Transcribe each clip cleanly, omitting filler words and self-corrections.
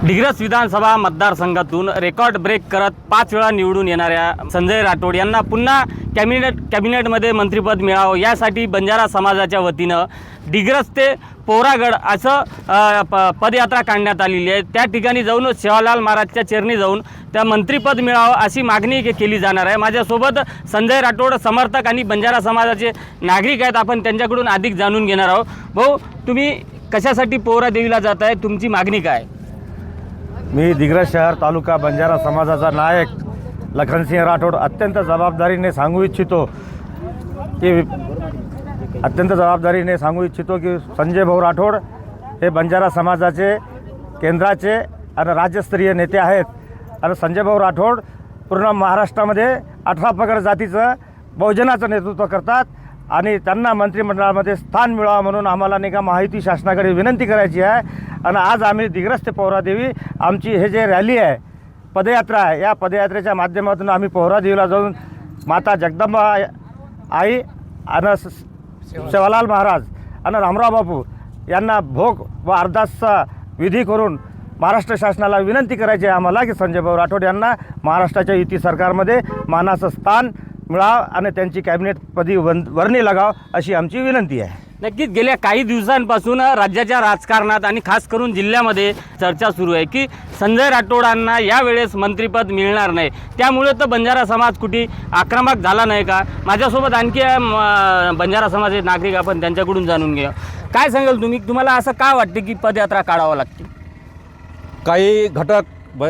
डिग्रस विधानसभा मतदारसंघातून record break करत 5 वेळा निवडून येणाऱ्या संजय राठोड यांना पुन्हा कॅबिनेटमध्ये मंत्रिपद मिळावं यासाठी बंजारा समाजाच्या वतीनं डिग्रस ते पोहरागड असं पदयात्रा काढण्यात आलेली आहे। त्या ठिकाणी जाऊन सेवालाल महाराजच्या चरणी जाऊन त्या मंत्रिपद मिळावं अशी मागणी केली जाणार आहे। माझ्यासोबत संजय राठोड समर्थक आणि बंजारा समाजाचे नागरिक आहेत, आपण त्यांच्याकडून अधिक जाणून घेणार आहोत। भाऊ, तुम्ही कशासाठी पोहरा देवीला जात आहे, तुमची मागणी काय? मी दिग्रस शहर तालुका बंजारा समाजाचा नायक लखनसिंह राठोड अत्यंत जबाबदारीने सांगू इच्छितो की संजय भाऊ राठोड हे बंजारा समाजाचे केंद्राचे आणि राज्यस्तरीय नेते आहेत। आणि संजय भाऊ राठोड पूर्ण महाराष्ट्रामध्ये 18 पगड जातीचं बहुजनाचं नेतृत्व करतात आणि त्यांना मंत्रिमंडळामध्ये स्थान मिळावं म्हणून आम्हाला नाही का महायुती शासनाकडे विनंती करायची आहे। आणि आज आम्ही दिग्रस ते पोहरादेवी आमची हे जे रॅली आहे, पदयात्रा आहे, या पदयात्रेच्या माध्यमातून आम्ही पोहरादेवीला जाऊन माता जगदंबा आई आणि सेवालाल महाराज आणि रामराव बापू यांना भोग व अरदासचा विधी करून महाराष्ट्र शासनाला विनंती करायची आहे आम्हाला की संजय भाऊ राठोड यांना महाराष्ट्राच्या युती सरकारमध्ये मानाचं स्थान मिळावं आणि त्यांची कॅबिनेटपदी वर्णी लागावं अशी आमची विनंती आहे। नक्कीच गेल्या काही दिवसांपासून राज्याच्या राजकारणात आणि खास करून जिल्ह्यामध्ये चर्चा सुरू आहे की संजय राठोडांना यावेळेस मंत्रिपद मिळणार नाही, त्यामुळे तर बंजारा समाज कुठे आक्रमक झाला नाही का? माझ्यासोबत आणखी बंजारा समाजाचे नागरिक, आपण त्यांच्याकडून जाणून घ्या। काय सांगाल तुम्हाला असं का वाटते की पदयात्रा काढावं लागते? काही घटक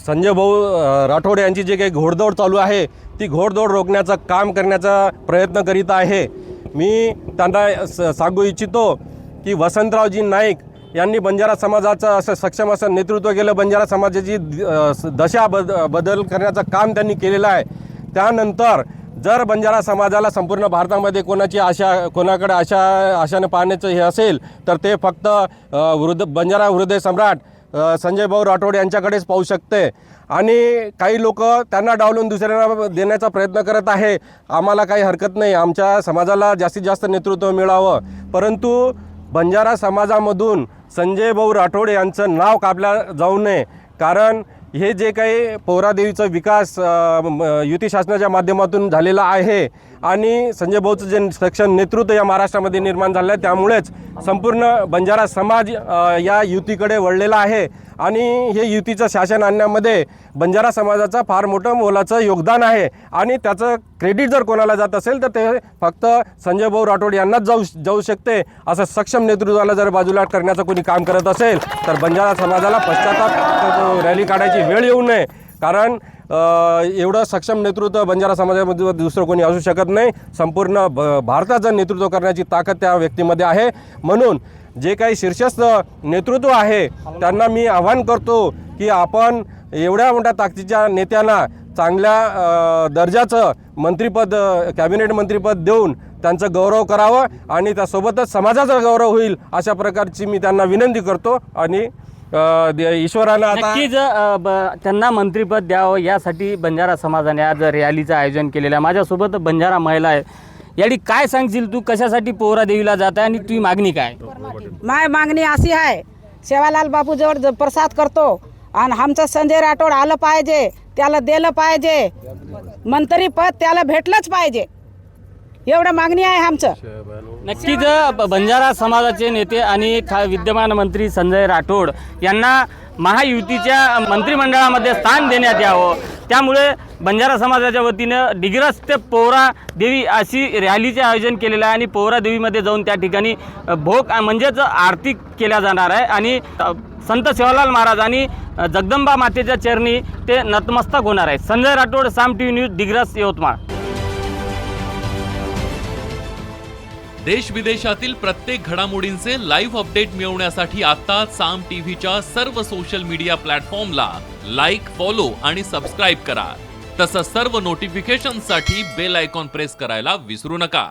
संजय भाऊ राठोड यांची जे काही घोडदौड चालू आहे ती घोडदौड रोखण्याचं काम करण्याचा प्रयत्न करीत आहे। मी त्यांना सांगू इच्छितो की वसंतरावजी नाईक यांनी बंजारा समाजाचं असं सक्षम असं नेतृत्व केलं, बंजारा समाजाची दशा बदल करण्याचं काम त्यांनी केलेलं आहे। त्यानंतर जर बंजारा समाजाला संपूर्ण भारतामध्ये कोणाकडे आशाने पाहण्याचं हे असेल तर ते फक्त बंजारा हृदय सम्राट संजय भाऊ राठोड यांच्याकडेच पाहू शकते। आणि काही लोक त्यांना डावलून दुसऱ्यांना देण्याचा प्रयत्न करत आहे। आम्हाला काही हरकत नाही, आमच्या समाजाला जास्तीत जास्त नेतृत्व मिळावं, परंतु बंजारा समाजामधून संजय भाऊ राठोड यांचं नाव काढलं जाऊ नये। कारण हे जे काही पोहरादेवीचा विकास युती शासनाच्या माध्यमातून झालेला आहे आणि संजय भाऊचं जे सक्षम नेतृत्व या महाराष्ट्रामध्ये निर्माण झालं आहे, त्यामुळेच संपूर्ण बंजारा समाज या युतीकडे वळलेला आहे। आणि हे युतीचं शासन आणण्यामध्ये बंजारा समाजाचं फार मोठं मोलाचं योगदान आहे आणि त्याचं क्रेडिट जर कोणाला जात असेल तर ते फक्त संजय भाऊ राठोड यांनाच जाऊ शकते। असं सक्षम नेतृत्वाला जर बाजूला करण्याचं कोणी काम करत असेल तर बंजारा समाजाला पश्चाताप रॅली काढायची वेळ येऊ नये। कारण एवढं सक्षम नेतृत्व बंजारा समाजामध्ये दुसरं कोणी असू शकत नाही। संपूर्ण भारताचं नेतृत्व करण्याची ताकद त्या व्यक्तीमध्ये आहे। म्हणून जे काही शीर्षस्थ नेतृत्व आहे त्यांना मी आवाहन करतो की आपण एवढ्या मोठ्या ताकदीच्या नेत्यांना चांगल्या दर्जाचं मंत्रिपद, कॅबिनेट मंत्रिपद देऊन त्यांचं गौरव करावं आणि त्यासोबतच समाजाचा गौरव होईल अशा प्रकारची मी त्यांना विनंती करतो। आणि ईश्वरानं आता नक्कीच त्यांना मंत्रिपद द्यावं यासाठी बंजारा समाजाने आज रॅलीचं आयोजन केलेलं आहे। माझ्यासोबत बंजारा महिला आहे, याडी काय सांगशील तू, कशासाठी पोहरा देवीला जात आहे आणि तुझी मागणी काय? माय मागणी अशी आहे, सेवालाल बापू जवळ प्रसाद करतो आणि आमचं संजय राठोड आलं पाहिजे, त्याला दिलं पाहिजे, मंत्रीपद त्याला भेटलंच पाहिजे, एवढं मागणी आहे आमचं। नक्कीच बंजारा समाजाचे नेते आणि विद्यमान मंत्री संजय राठोड यांना महायुतीच्या मंत्रिमंडळामध्ये स्थान देण्यात यावं, त्यामुळे बंजारा समाजाच्या वतीनं डिग्रस ते पोहरा देवी अशी रॅलीचे आयोजन केलेलं आहे। आणि पोहरा देवीमध्ये जाऊन त्या ठिकाणी भोग म्हणजेच आरती केल्या जाणार आहे आणि संत सेवालाल महाराज आणि जगदंबा मातेच्या चरणी ते नतमस्तक होणार आहे। संजय राठोड, साम टीव्ही न्यूज, डिग्रस, यवतमाळ। देश विदेशातील प्रत्येक घडामोडींचे लाईव्ह अपडेट मिळवण्यासाठी आता साम टीव्हीच्या सर्व सोशल मीडिया प्लॅटफॉर्मला लाईक, फॉलो आणि सबस्क्राईब करा। तसंच सर्व नोटिफिकेशनसाठी बेल आयकॉन प्रेस करायला विसरू नका।